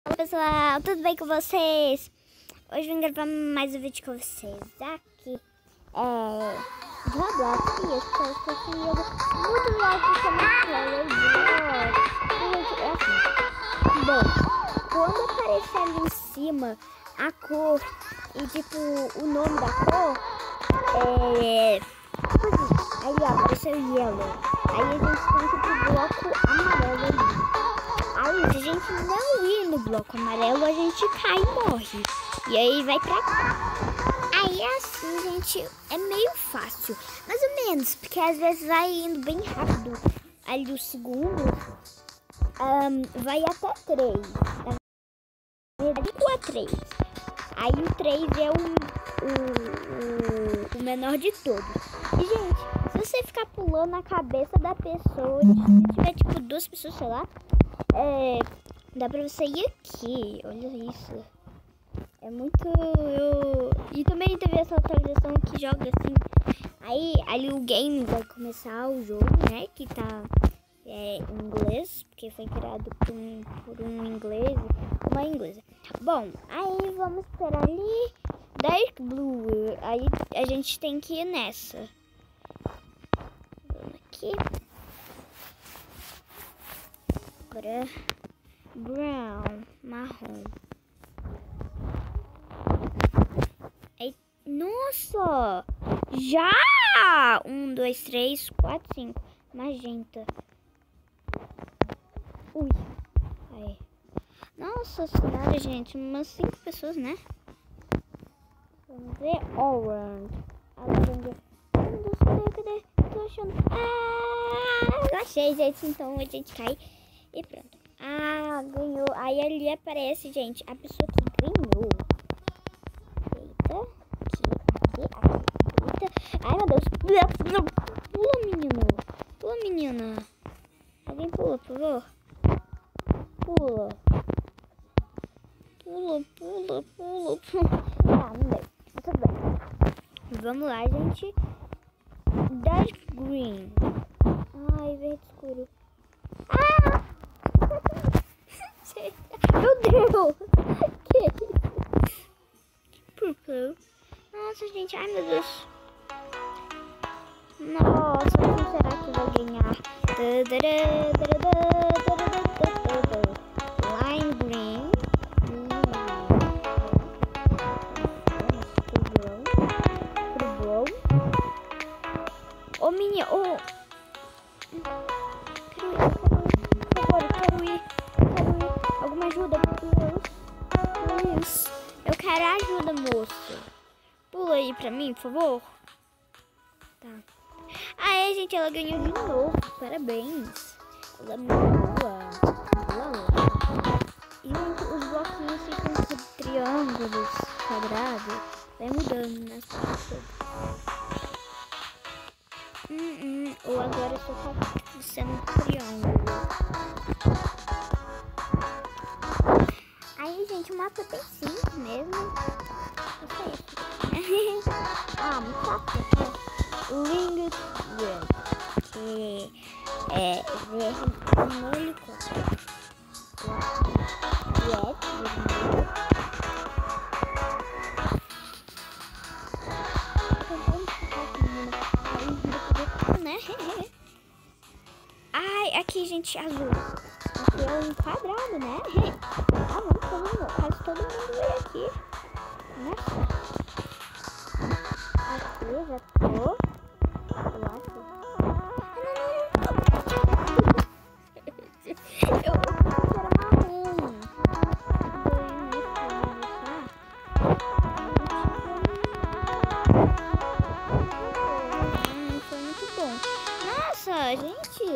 Olá pessoal, tudo bem com vocês? Hoje vim gravar mais um vídeo com vocês aqui de Roblox. E eu espero que esse vídeo muito like que é assim. Bom, quando aparecer ali em cima a cor e tipo o nome da cor, aí ó, apareceu yellow. Aí a gente tem que ir pro bloco amarelo ali. Aí, se a gente não ir no bloco amarelo, a gente cai e morre. E aí vai pra cá. Aí assim, gente, é meio fácil. Mais ou menos, porque às vezes vai indo bem rápido. Ali o segundo vai até 3. Na verdade, 1 a 3. Aí o 3 é o menor de todos. E, gente, se você ficar pulando na cabeça da pessoa, se tiver tipo 2 pessoas, sei lá, dá pra você ir aqui. Olha isso. É muito... E também teve essa atualização que joga assim. Aí ali o game vai começar o jogo, né? Que tá em inglês, porque foi criado por um inglês, uma inglesa. Bom, aí vamos esperar ali. Dark Blue. Aí a gente tem que ir nessa. Vamos aqui. Agora brown, marrom. Aí, nossa! Já! 1, 2, 3, 4, 5. Magenta. Ui. Aí. Nossa senhora, gente. Umas 5 pessoas, né? Vamos ver. Orange. A laranja. Meu Deus, cadê? Tô achando. Eu achei, gente. Então a gente cai. E pronto. Ganhou. Aí ali aparece, gente, a pessoa que ganhou. Eita. Aqui. Eita. Ai, meu Deus. Pula, menino. Pula, menina. Alguém pula, por favor. Pula. Pula. Ah, não deu. Tudo bem. Vamos lá, gente. Dark green. Ai, verde escuro. Meu Deus! Que isso? Purple. Nossa, gente. Ai, meu Deus. Nossa, quem será que vai ganhar? Lime green. Purple. Ô, minha. Ô. Quero ir. Alguma ajuda, Deus. Eu quero ajuda, moço. Pula aí pra mim, por favor. Tá. Aí, gente, ela ganhou de novo. Parabéns. Ela é muito boa. E os bloquinhos ficam com triângulos, quadrados. Vai mudando nas partes. Ou agora só tá sendo um triângulo. Aí, gente, o mapa é bem simples mesmo. Isso aí. Muito fácil. Ring Red. Que é vermelho com red, vermelho. Né? Ai, aqui, gente, azul. Aqui é um quadrado, né? Quase todo mundo veio aqui. Nossa. Aqui eu já tô. Eu acho. Eu pensei que era marrom. Foi muito bom. Nossa, gente.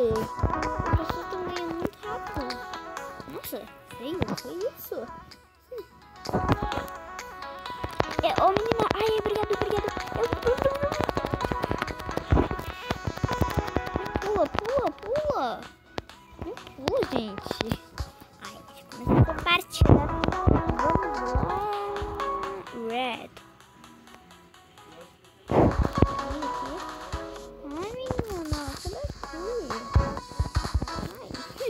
As pessoas estão ganhando muito rápido. Nossa, feio, foi isso? Ô, menina. Ai, obrigado. Pula. Não pula, gente. Ai, deixa eu começar a compartilhar. Vamos lá. Red. Ai, menina. Cadê aqui? Ai.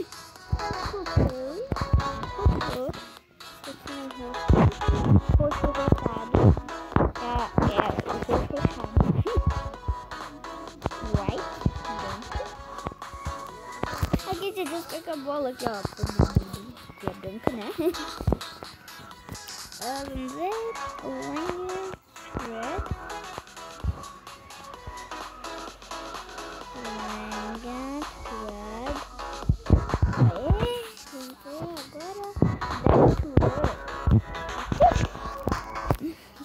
muito, né? Vamos ver. Orange, red. Orange, red. Vamos ver agora.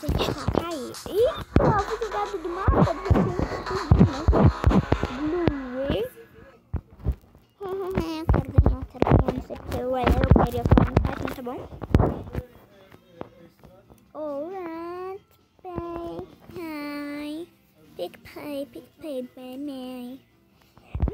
Gente, tá caindo. Ih, eu fui jogado do mapa. Blue. Eu quero ganhar. Não sei porque eu queria falar no página, tá bom? Alright, bye. PicPay, bye.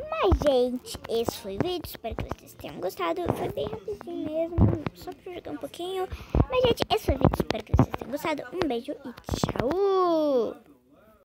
Mas, gente, esse foi o vídeo. Espero que vocês tenham gostado. Foi bem rapidinho mesmo, só pra jogar um pouquinho. Mas, gente, esse foi o vídeo. Espero que vocês tenham gostado. Um beijo e tchau!